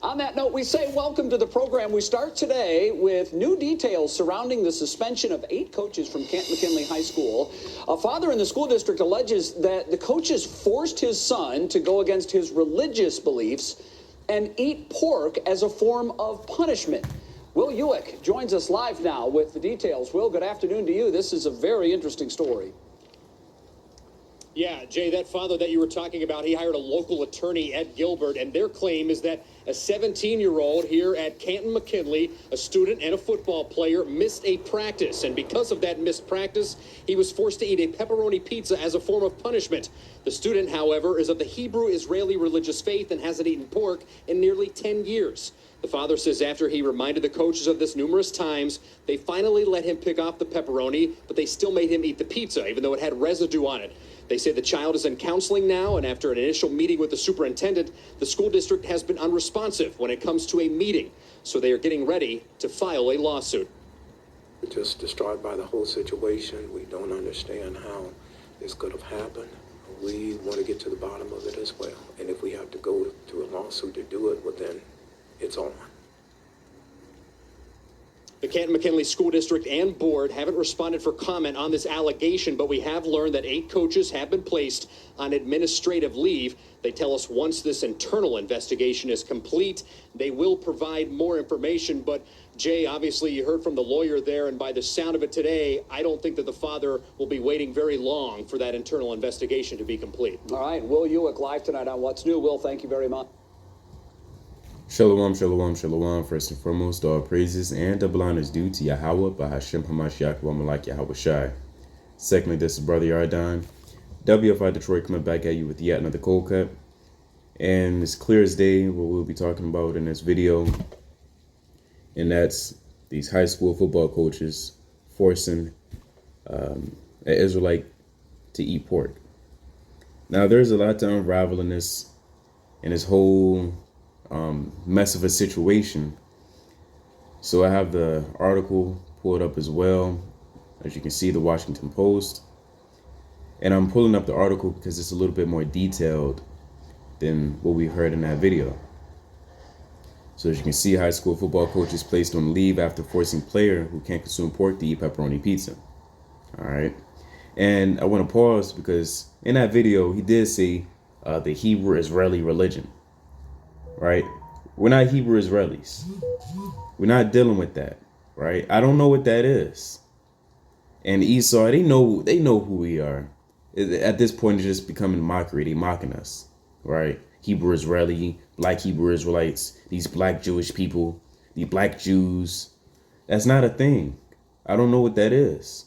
On that note, we say welcome to the program. We start today with new details surrounding the suspension of 8 coaches from Canton McKinley High School. A father in the school district alleges that the coaches forced his son to go against his religious beliefs and eat pork as a form of punishment. Will Ewick joins us live now with the details. Will, good afternoon to you. This is a very interesting story. Yeah, Jay, that father that you were talking about, he hired a local attorney, Ed Gilbert, and their claim is that a 17-year-old here at Canton McKinley, a student and a football player, missed a practice. And because of that missed practice, he was forced to eat a pepperoni pizza as a form of punishment. The student, however, is of the Hebrew-Israeli religious faith and hasn't eaten pork in nearly 10 years. The father says after he reminded the coaches of this numerous times, they finally let him pick off the pepperoni, but they still made him eat the pizza, even though it had residue on it. They say the child is in counseling now, and after an initial meeting with the superintendent, the school district has been unresponsive when it comes to a meeting. So they are getting ready to file a lawsuit. We're just distraught by the whole situation. We don't understand how this could have happened. We want to get to the bottom of it as well. And if we have to go to a lawsuit to do it, well, then it's on. The Canton McKinley School District and Board haven't responded for comment on this allegation, but we have learned that 8 coaches have been placed on administrative leave. They tell us once this internal investigation is complete, they will provide more information. But, Jay, obviously you heard from the lawyer there, and by the sound of it today, I don't think that the father will be waiting very long for that internal investigation to be complete. All right, Will Ewick live tonight on What's New. Will, thank you very much. Shalom, shalom, shalom. First and foremost, all praises and double honors due to Yahweh, Bahashem Hamashiach, Wamalak Yahweh Shai. Secondly, this is Brother Yardan. WFI Detroit coming back at you with yet another cold cut. And it's clear as day what we'll be talking about in this video. And that's these high school football coaches forcing an Israelite to eat pork. Now, there's a lot to unravel in this whole mess of a situation. So I have the article pulled up as well. As you can see, the Washington Post. And I'm pulling up the article because it's a little bit more detailed than what we heard in that video. So as you can see, high school football coaches placed on leave after forcing player who can't consume pork to eat pepperoni pizza. All right. And I want to pause because in that video, he did say the Hebrew-Israeli religion. Right? We're not Hebrew Israelis. We're not dealing with that. Right? I don't know what that is. And Esau, they know who we are. At this point, it's just becoming mockery. They mocking us. Right? Hebrew Israeli, black Hebrew Israelites, these black Jewish people, the black Jews. That's not a thing. I don't know what that is.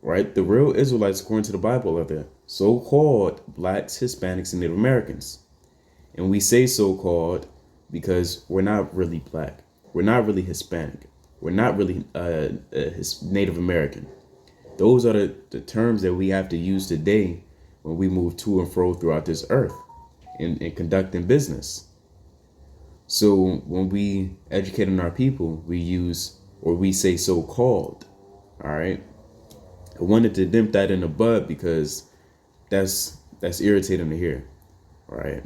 Right? The real Israelites, according to the Bible, are the so-called blacks, Hispanics, and Native Americans. And we say so-called because we're not really black. We're not really Hispanic. We're not really Native American. Those are the terms that we have to use today when we move to and fro throughout this earth in conducting business. So when we educate on our people, we use or we say so-called. All right. I wanted to nip that in the bud because that's irritating to hear. All right.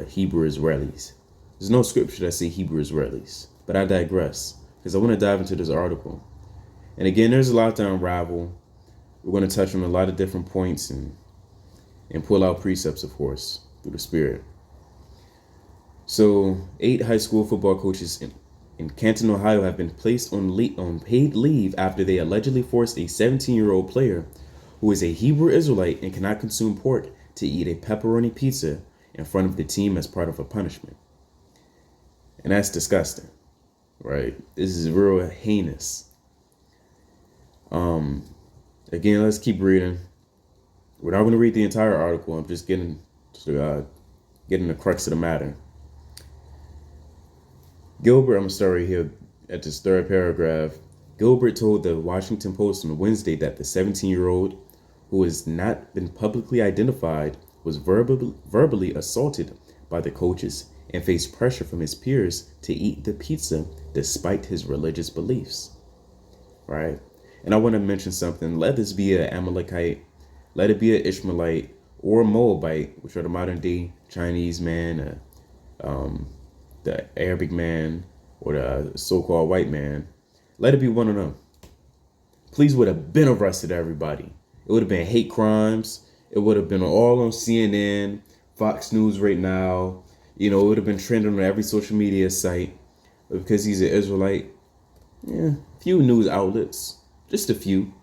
Hebrew Israelis. There's no scripture that say Hebrew Israelis, but I digress because I want to dive into this article. And again, there's a lot to unravel. We're going to touch on a lot of different points and pull out precepts, of course, through the Spirit. So 8 high school football coaches in Canton, Ohio have been placed on paid leave after they allegedly forced a 17-year-old player who is a Hebrew Israelite and cannot consume pork to eat a pepperoni pizza in front of the team as part of a punishment. And that's disgusting, right? This is real heinous. Again, let's keep reading. We're not going to read the entire article. I'm just getting the crux of the matter. Gilbert, I'm going to start right here at this third paragraph. Gilbert told the Washington Post on Wednesday that the 17-year-old, who has not been publicly identified, was verbally assaulted by the coaches and faced pressure from his peers to eat the pizza despite his religious beliefs. Right? And I want to mention something. Let this be an Amalekite, let it be an Ishmaelite or a Moabite, which are the modern day Chinese man, the Arabic man or the so-called white man. Let it be one of them. Police would have been arrested everybody. It would have been hate crimes. It would have been all on CNN, Fox News right now. You know, it would have been trending on every social media site. But because he's an Israelite, few news outlets, just a few.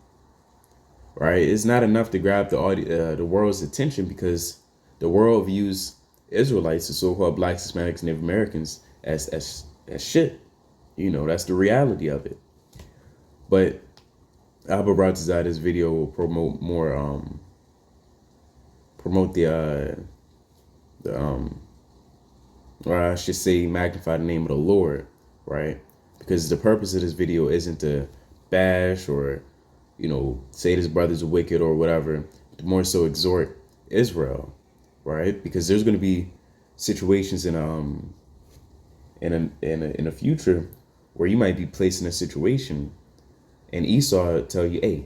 Right? It's not enough to grab the world's attention, because the world views Israelites, the so-called blacks, Hispanics, Native Americans, as shit. You know, that's the reality of it. But Abba brought this video will promote more, or I should say magnify the name of the Lord, right? Because the purpose of this video isn't to bash or, you know, say this brother's wicked or whatever, but more so exhort Israel, right? Because there's going to be situations in a future where you might be placed in a situation and Esau tell you, hey,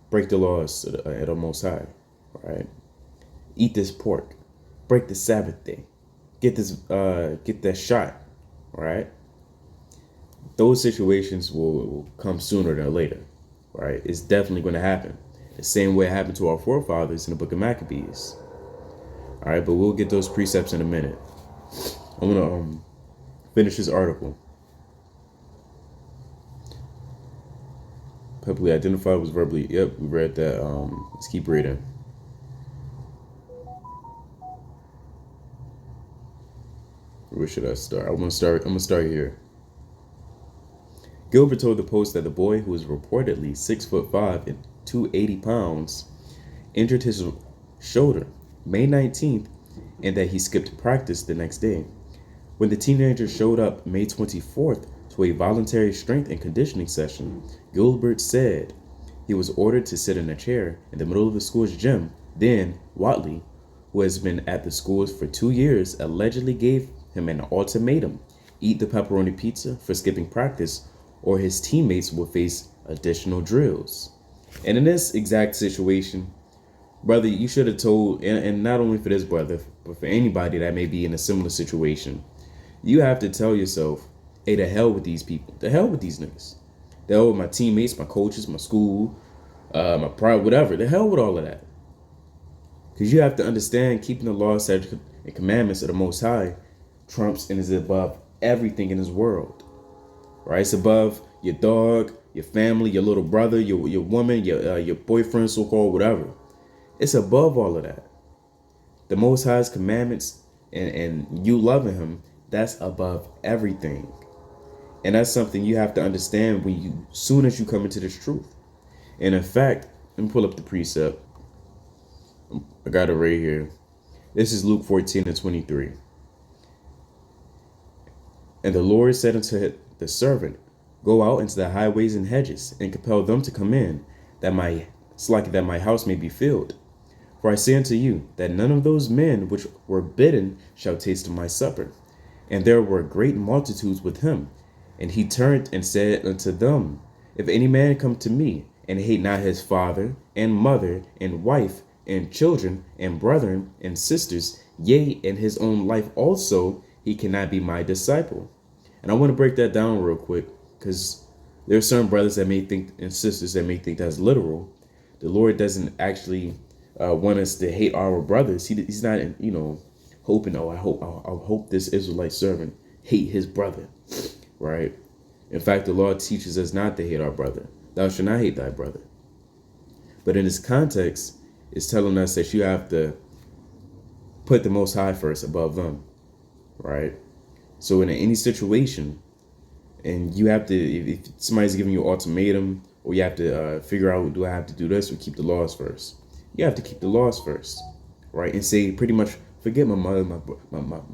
break the laws at the Most High, right? Eat this pork, break the Sabbath day, get that shot, right? Those situations will come sooner than later, right? It's definitely going to happen. The same way it happened to our forefathers in the book of Maccabees. All right, but we'll get those precepts in a minute. I'm going to finish this article. Publicly identified was verbally. Yep, we read that. Let's keep reading. Where should I start? I'm gonna start here. Gilbert told the Post that the boy, who was reportedly 6'5" and 280 pounds, injured his shoulder May 19th, and that he skipped practice the next day. When the teenager showed up May 24th to a voluntary strength and conditioning session, Gilbert said he was ordered to sit in a chair in the middle of the school's gym. Then Watley, who has been at the schools for 2 years, allegedly gave him an ultimatum: eat the pepperoni pizza for skipping practice, or his teammates will face additional drills. And in this exact situation, brother, you should have told, and not only for this brother, but for anybody that may be in a similar situation, you have to tell yourself, hey, the hell with these people. The hell with these niggas. The hell with my teammates, my coaches, my school, my pride, whatever. The hell with all of that. Because you have to understand, keeping the laws, statutes, and commandments of the Most High trumps and is above everything in this world. Right? It's above your dog, your family, your little brother, your woman, your boyfriend, so-called, whatever. It's above all of that. The Most High's commandments and you loving him, that's above everything. And that's something you have to understand soon as you come into this truth. And in fact, let me pull up the precept. I got it right here. This is Luke 14:23. And the Lord said unto the servant, go out into the highways and hedges, and compel them to come in, that my house may be filled. For I say unto you, that none of those men which were bidden shall taste of my supper. And there were great multitudes with him. And he turned and said unto them, if any man come to me, and hate not his father, and mother, and wife, and children, and brethren, and sisters, yea, and his own life also, he cannot be my disciple. And I want to break that down real quick, because there are some brothers that may think, and sisters that may think that's literal. The Lord doesn't actually want us to hate our brothers. He's not, hoping, I hope this Israelite servant hate his brother, right? In fact, the law teaches us not to hate our brother. Thou shalt not hate thy brother. But in this context, it's telling us that you have to put the Most High first above them, right? So in any situation, and you have to, if somebody's giving you an ultimatum, or you have to figure out, do I have to do this or keep the laws first? You have to keep the laws first, right? And say pretty much, forget my mother, my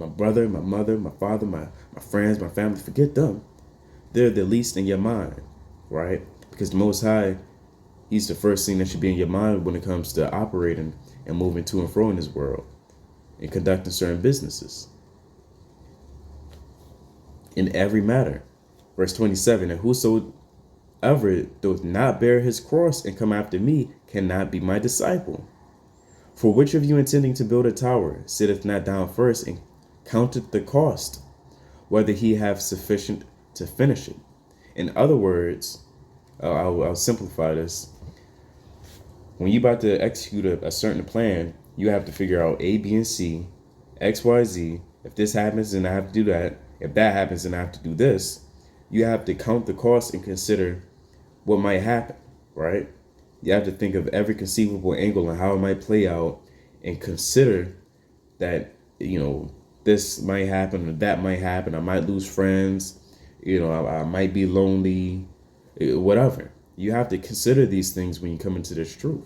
brother, my mother, my father, my friends, my family. Forget them. They're the least in your mind, right? Because the Most High, he's the first thing that should be in your mind when it comes to operating and moving to and fro in this world and conducting certain businesses. In every matter. Verse 27, and whosoever doth not bear his cross and come after me cannot be my disciple. For which of you intending to build a tower sitteth not down first and counteth the cost, whether he have sufficient to finish it. In other words, I'll simplify this. When you're about to execute a certain plan, you have to figure out A, B, and C, X, Y, Z. If this happens, then I have to do that. If that happens, then I have to do this. You have to count the cost and consider what might happen, right? You have to think of every conceivable angle and how it might play out and consider that, this might happen or that might happen. I might lose friends. I might be lonely, whatever. You have to consider these things when you come into this truth.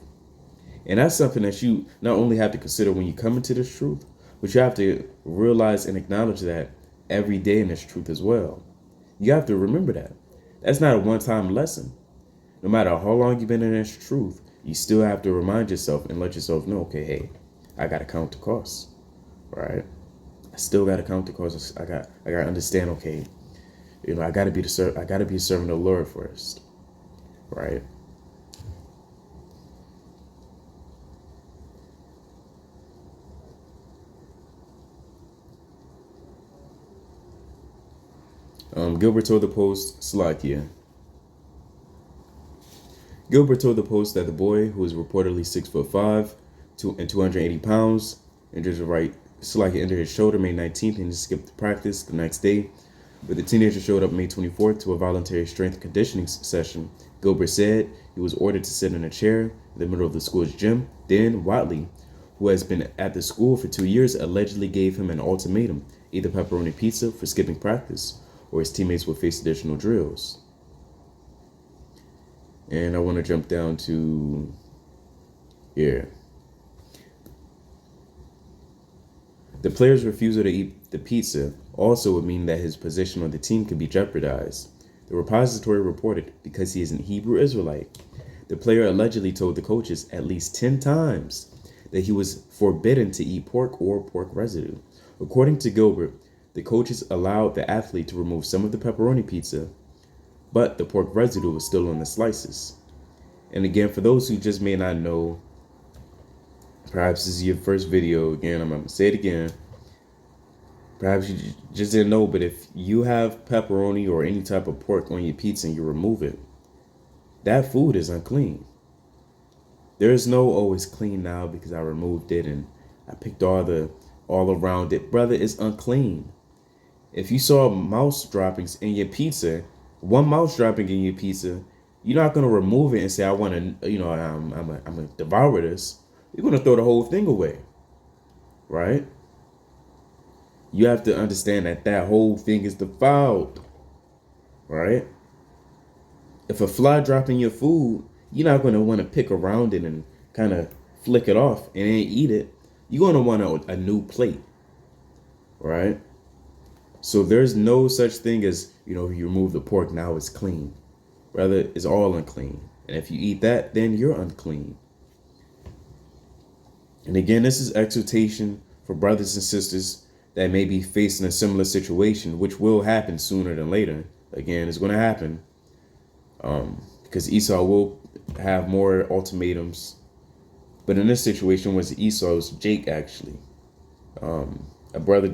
And that's something that you not only have to consider when you come into this truth, but you have to realize and acknowledge that every day in this truth as well. You have to remember that. That's not a one-time lesson. No matter how long you've been in this truth, you still have to remind yourself and let yourself know, okay, hey, I got to count the costs, right? I still got to count the costs. I got to understand, okay, I got to be a servant of the Lord first, right? Gilbert told the Post, Slovakia. Gilbert told the Post that the boy, who is reportedly 6'5" and 280 pounds, injured his right Slovakia injured his shoulder May 19th and he skipped practice the next day. But the teenager showed up May 24th to a voluntary strength and conditioning session. Gilbert said he was ordered to sit in a chair in the middle of the school's gym. Then Watley, who has been at the school for 2 years, allegedly gave him an ultimatum: either pepperoni pizza for skipping practice, or his teammates would face additional drills. And I want to jump down to here. The player's refusal to eat the pizza also would mean that his position on the team could be jeopardized. The repository reported because he is an Hebrew Israelite. The player allegedly told the coaches at least 10 times that he was forbidden to eat pork or pork residue. According to Gilbert, the coaches allowed the athlete to remove some of the pepperoni pizza, but the pork residue was still on the slices. And again, for those who just may not know, perhaps this is your first video, again, I'm going to say it again. Perhaps you just didn't know, but if you have pepperoni or any type of pork on your pizza and you remove it, that food is unclean. There is no, oh, it's clean now because I removed it and I picked all around it. Brother, it's unclean. If you saw mouse droppings in your pizza, one mouse dropping in your pizza, you're not going to remove it and say, I want to, I'm going to devour this. You're going to throw the whole thing away, right? You have to understand that whole thing is defiled, right? If a fly drop in your food, you're not going to want to pick around it and kind of flick it off and then eat it. You're going to want a new plate, right? So there's no such thing as, you remove the pork, now it's clean. Rather, it's all unclean. And if you eat that, then you're unclean. And again, this is exhortation for brothers and sisters that may be facing a similar situation, which will happen sooner than later. Again, it's going to happen because Esau will have more ultimatums. But in this situation was Esau, it was Jake actually. A brother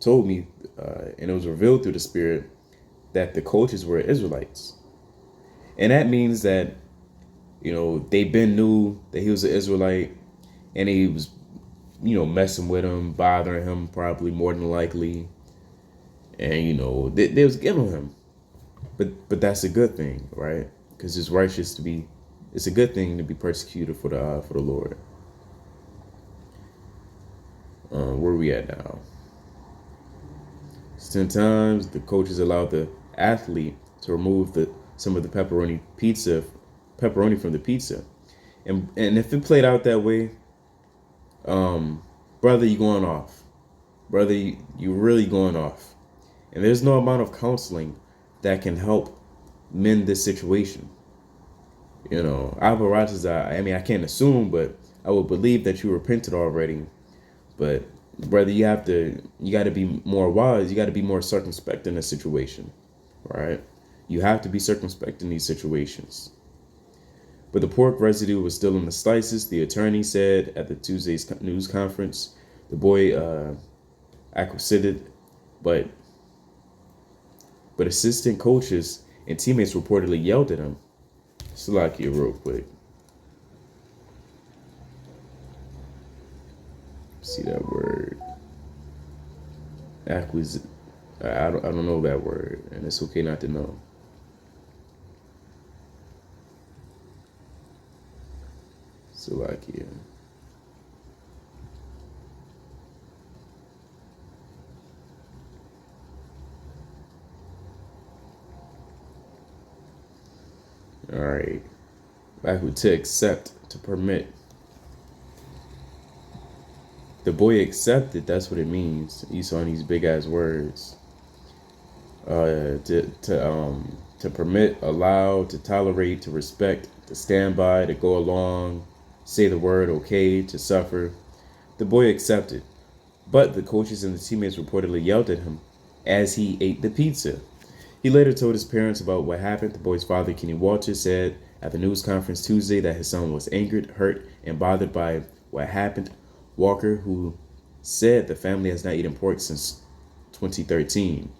told me, and it was revealed through the Spirit, that the coaches were Israelites. And that means that, they been knew that he was an Israelite and he was, messing with him, bothering him probably more than likely. And, they was giving him. But that's a good thing, right? Because it's a good thing to be persecuted for the Lord. Where are we at now? 10 times the coaches allowed the athlete to remove some of the pepperoni from the pizza. And if it played out that way, brother, you going off. Brother, you really going off. And there's no amount of counseling that can help mend this situation. I can't assume, but I would believe that you repented already. But brother, you got to be more wise. You got to be more circumspect in this situation, right? You have to be circumspect in these situations. But the pork residue was still in the slices. The attorney said at the Tuesday's news conference, the boy acquitted But assistant coaches and teammates reportedly yelled at him. Slovakia real quick. See that word. I don't know that word, and it's okay not to know. Slovakia. All right. Back with to accept, to permit. The boy accepted, that's what it means. You saw these big ass words. To permit, allow, to tolerate, to respect, to stand by, to go along, say the word okay, to suffer. The boy accepted, but the coaches and the teammates reportedly yelled at him as he ate the pizza. He later told his parents about what happened. The boy's father, Kenny Walters, said at the news conference Tuesday that his son was angered, hurt, and bothered by what happened. Walker, who said the family has not eaten pork since 2013,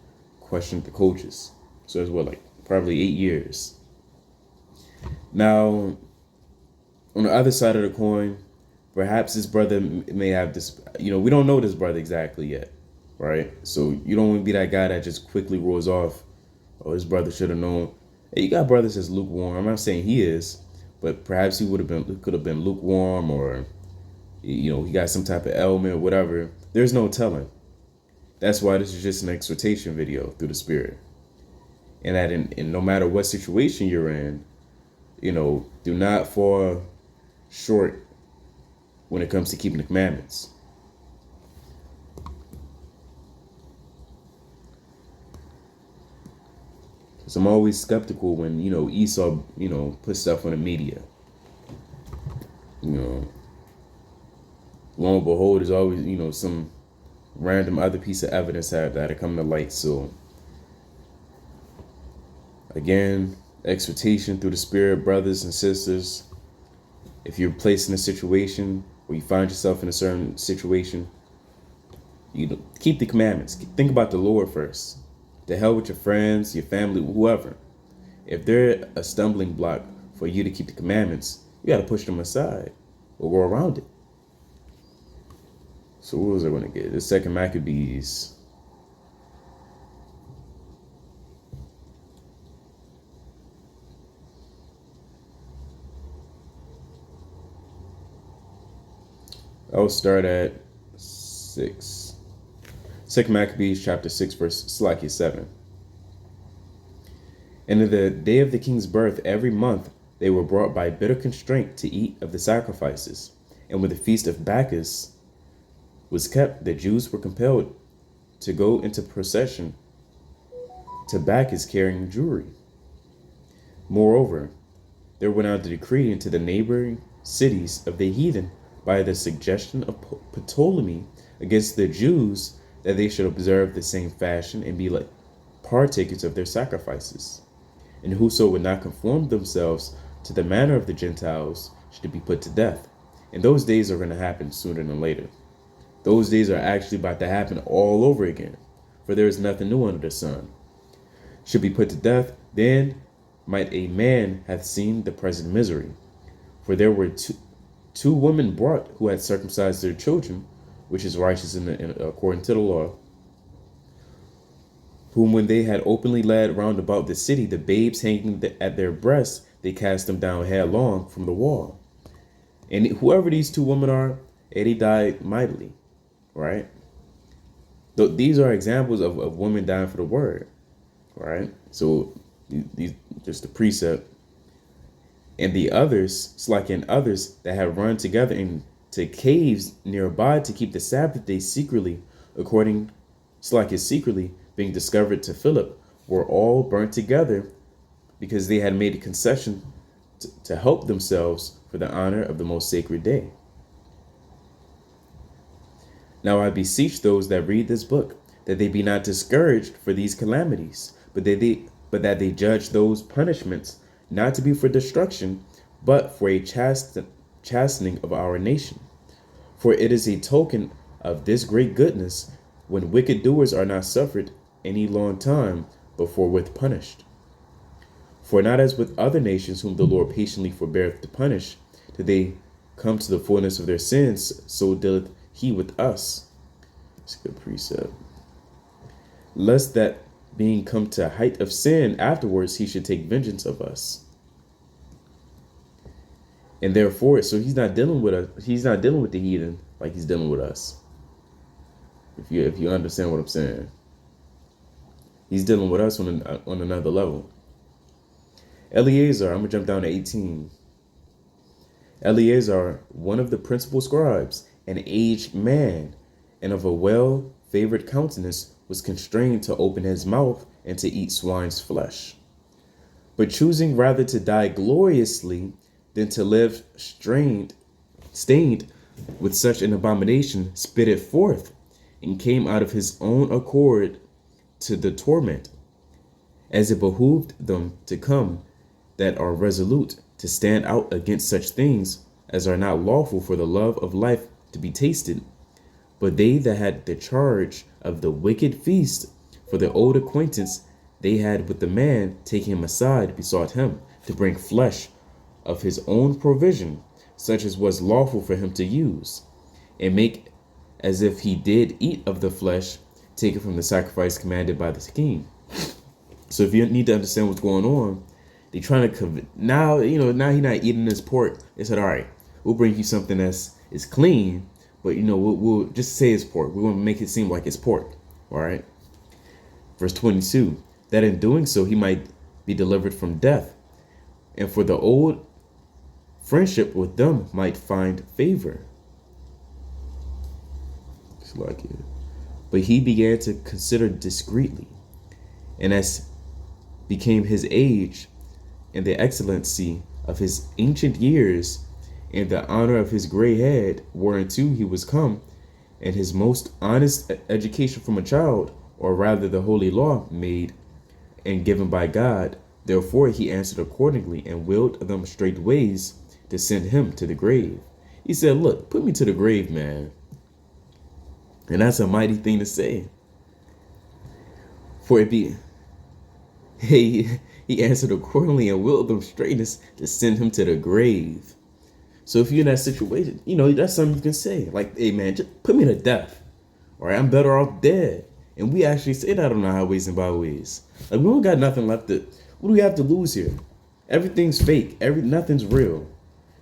questioned the coaches. So it's like probably 8 years. Now, on the other side of the coin, perhaps his brother may have this, we don't know this brother exactly yet, right? So you don't want to be that guy that just quickly rolls off, oh, his brother should have known. Hey, you got brothers that's lukewarm. I'm not saying he is, but perhaps he could have been lukewarm, or he got some type of ailment or whatever. There's no telling. That's why this is just an exhortation video through the Spirit. And that in no matter what situation you're in, do not fall short when it comes to keeping the commandments. Because I'm always skeptical when, Esau, puts stuff on the media. Lo and behold, there's always, some random other piece of evidence that come to light. So, again, exhortation through the Spirit, brothers and sisters. If you're placed in a situation or you find yourself in a certain situation, keep the commandments. Think about the Lord first. To hell with your friends, your family, whoever. If they're a stumbling block for you to keep the commandments, you got to push them aside or go around it. So what was I going to get? The second Maccabees. I'll start at 6. Second Maccabees chapter 6 verse 7. And in the day of the king's birth, every month they were brought by bitter constraint to eat of the sacrifices. And when the feast of Bacchus was kept, the Jews were compelled to go into procession to Bacchus carrying jewelry. Moreover, there went out a decree into the neighboring cities of the heathen by the suggestion of Ptolemy against the Jews that they should observe the same fashion and be like partakers of their sacrifices. And whoso would not conform themselves to the manner of the Gentiles should be put to death. And those days are going to happen sooner than later. Those days are actually about to happen all over again, for there is nothing new under the sun. Should be put to death, then might a man have seen the present misery. For there were two women brought who had circumcised their children, which is righteous according to the law, whom when they had openly led round about the city, the babes hanging at their breasts, they cast them down headlong from the wall. And whoever these two women are, they died mightily, right? These are examples of women dying for the word, right? So these just the precept. And the others, Slack and others that had run together into caves nearby to keep the Sabbath day secretly, according Slack is secretly being discovered to Philip, were all burnt together because they had made a concession to help themselves for the honor of the most sacred day. Now I beseech those that read this book that they be not discouraged for these calamities, but that they judge those punishments not to be for destruction, but for a chastening of our nation. For it is a token of this great goodness when wicked doers are not suffered any long time, but forthwith punished. For not as with other nations whom the Lord patiently forbeareth to punish, till they come to the fullness of their sins, so dealeth he with us. It's a good precept. Lest that being come to a height of sin, afterwards he should take vengeance of us. And therefore, so he's not dealing with us, he's not dealing with the heathen like he's dealing with us. If you understand what I'm saying. He's dealing with us on another level. Eleazar, I'm going to jump down to 18. Eleazar, one of the principal scribes, an aged man, and of a well-favored countenance, was constrained to open his mouth and to eat swine's flesh. But choosing rather to die gloriously than to live stained with such an abomination, spit it forth, and came out of his own accord to the torment, as it behooved them to come that are resolute to stand out against such things as are not lawful for the love of life to be tasted. But they that had the charge of the wicked feast, for the old acquaintance they had with the man, taking him aside, besought him to bring flesh of his own provision, such as was lawful for him to use, and make as if he did eat of the flesh taken from the sacrifice commanded by the king. So if you need to understand what's going on, they trying to now he's not eating this pork. They said, all right, we'll bring you something that's is clean, but we'll just say it's pork. We're going to make it seem like it's pork. All right. Verse 22, that in doing so he might be delivered from death, and for the old friendship with them might find favor. It's like it. But he began to consider discreetly, and as became his age, and the excellency of his ancient years, and the honor of his gray head, whereunto he was come, and his most honest education from a child, or rather the holy law made and given by God. Therefore he answered accordingly, and willed them straight ways to send him to the grave. He said, look, put me to the grave, man. And that's a mighty thing to say. For it be, he answered accordingly and willed them straightness to send him to the grave. So if you're in that situation, that's something you can say. Like, hey, man, just put me to death. All right, I'm better off dead. And we actually say that on the highways and byways. Like, we don't got nothing left to, what do we have to lose here? Everything's fake. Nothing's real.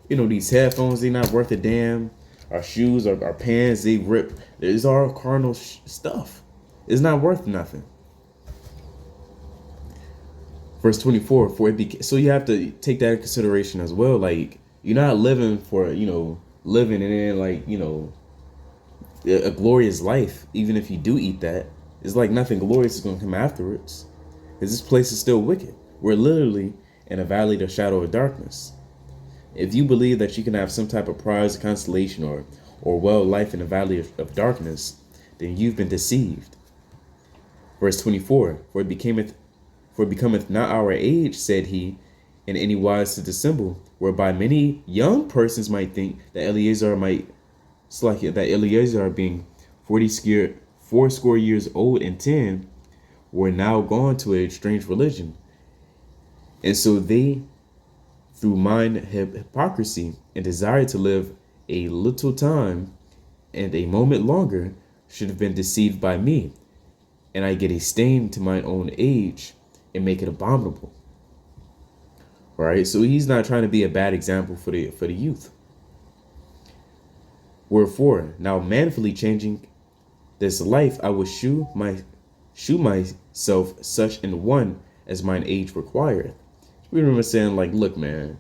These headphones, they're not worth a damn. Our shoes, our pants, they rip. It's all carnal stuff. It's not worth nothing. Verse 24, so you have to take that in consideration as well. Like, you're not living for, living and then a glorious life. Even if you do eat that, it's like nothing glorious is going to come afterwards. Because this place is still wicked. We're literally in a valley of the shadow of darkness. If you believe that you can have some type of prize, consolation, or life in the valley of darkness, then you've been deceived. Verse 24, for it becometh not our age, said he, in any wise to dissemble, whereby many young persons might think that Eleazar being fourscore years old and 10, were now gone to a strange religion. And so they, through mine hypocrisy and desire to live a little time and a moment longer, should have been deceived by me, and I get a stain to mine own age and make it abominable. Right? So he's not trying to be a bad example for the youth. Wherefore, now manfully changing this life, I will shew myself such an one as mine age requireth. We remember saying, like, look, man,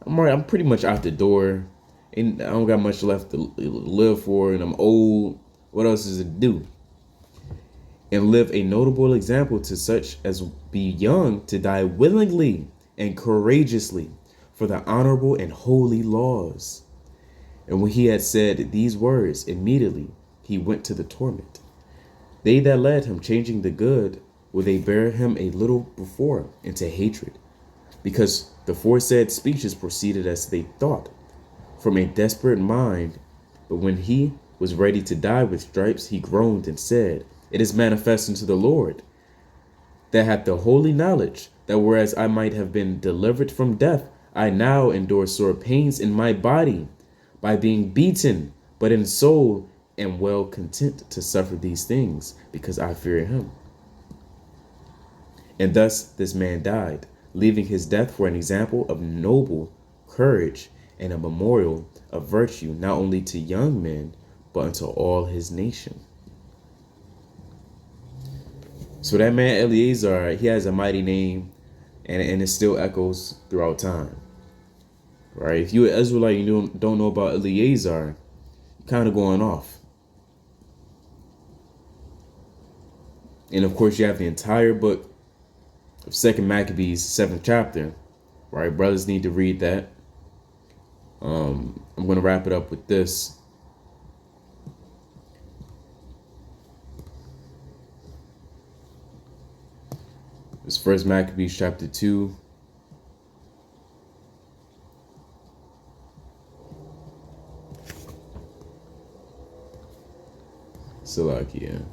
I'm pretty much out the door, and I don't got much left to live for, and I'm old. What else is it to do? And live a notable example to such as be young to die willingly and courageously for the honorable and holy laws. And when he had said these words, immediately he went to the torment. They that led him, changing the good, will they bear him a little before into hatred, because the foresaid speeches proceeded as they thought from a desperate mind. But when he was ready to die with stripes, he groaned and said, It is manifest unto the Lord, that hath the holy knowledge, that whereas I might have been delivered from death, I now endure sore pains in my body, by being beaten, but in soul am well content to suffer these things, because I fear him. And thus this man died, leaving his death for an example of noble courage and a memorial of virtue, not only to young men, but unto all his nation. So that man Eleazar, he has a mighty name, and it still echoes throughout time. Right? If you're an Israelite and you don't know about Eleazar, you're kind of going off. And of course, you have the entire book of 2nd Maccabees, 7th chapter. Right? Brothers need to read that. I'm going to wrap it up with this. It's 1st Maccabees chapter 2. Salakia.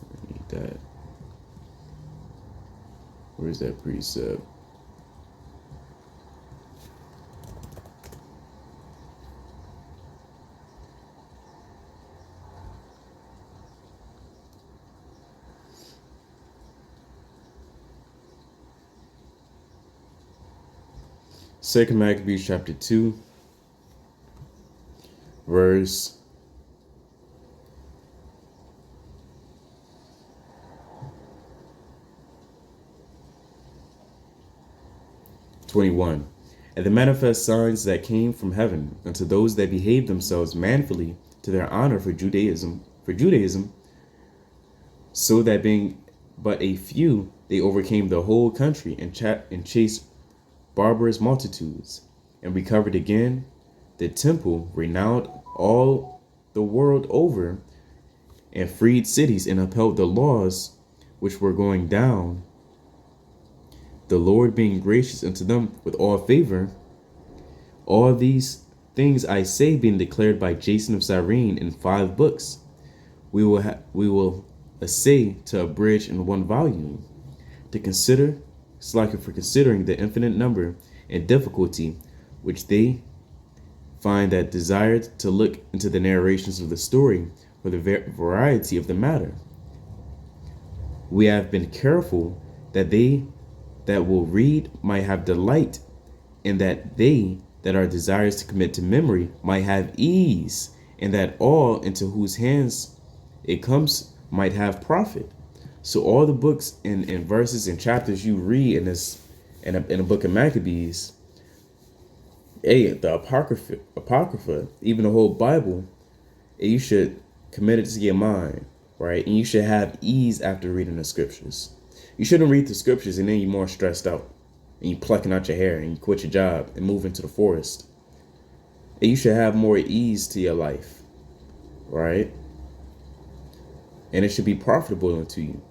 I need that. Where's that precept? Second Maccabees chapter 2, verse 21. And the manifest signs that came from heaven unto those that behaved themselves manfully to their honor for Judaism, so that being but a few, they overcame the whole country and chased barbarous multitudes, and recovered again the temple renowned all the world over, and freed cities, and upheld the laws which were going down, the Lord being gracious unto them with all favor. All these things I say, being declared by Jason of Cyrene in 5 books, we will essay to abridge in 1 volume, to consider, it's like for considering the infinite number and difficulty which they find that desired to look into the narrations of the story for the variety of the matter. We have been careful that they that will read might have delight, and that they that are desirous to commit to memory might have ease, and that all into whose hands it comes might have profit. So all the books and verses and chapters you read in the book of Maccabees, the Apocrypha, even the whole Bible, you should commit it to your mind, right? And you should have ease after reading the scriptures. You shouldn't read the scriptures and then you're more stressed out, and you plucking out your hair and you quit your job and move into the forest. And you should have more ease to your life, right? And it should be profitable unto you.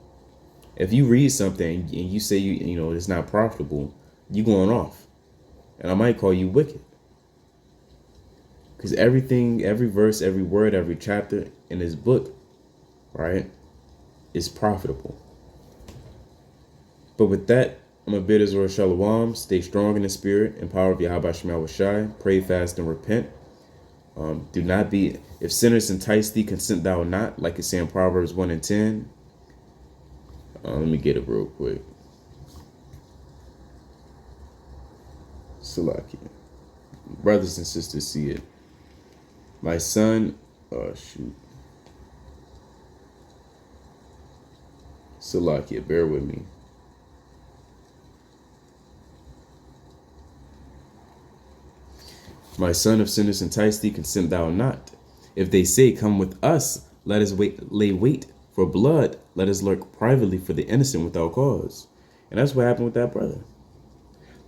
If you read something and you say you know it's not profitable, you going off. And I might call you wicked. Because everything, every verse, every word, every chapter in this book, right, is profitable. But with that, I'm going to bid Israel Shalom. Stay strong in the spirit and power of Yahweh Shema Shai. Pray, fast, and repent. Do not be, if sinners entice thee, consent thou not, like it's in Proverbs 1 and 10. Let me get it real quick. Salakia. Brothers and sisters, see it. My son, oh shoot. Salakia, bear with me. My son, if sinners entice thee, consent thou not. If they say, come with us, let us lay wait for blood, let us lurk privately for the innocent without cause. And that's what happened with that brother.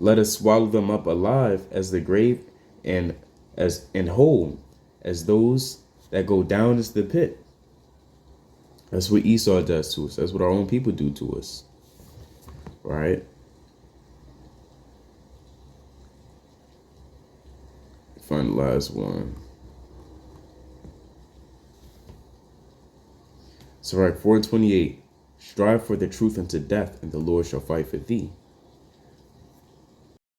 Let us swallow them up alive as the grave, and whole as those that go down into the pit. That's what Esau does to us. That's what our own people do to us. Right? find the last one. Sirach 4:28. Strive for the truth unto death, and the Lord shall fight for thee.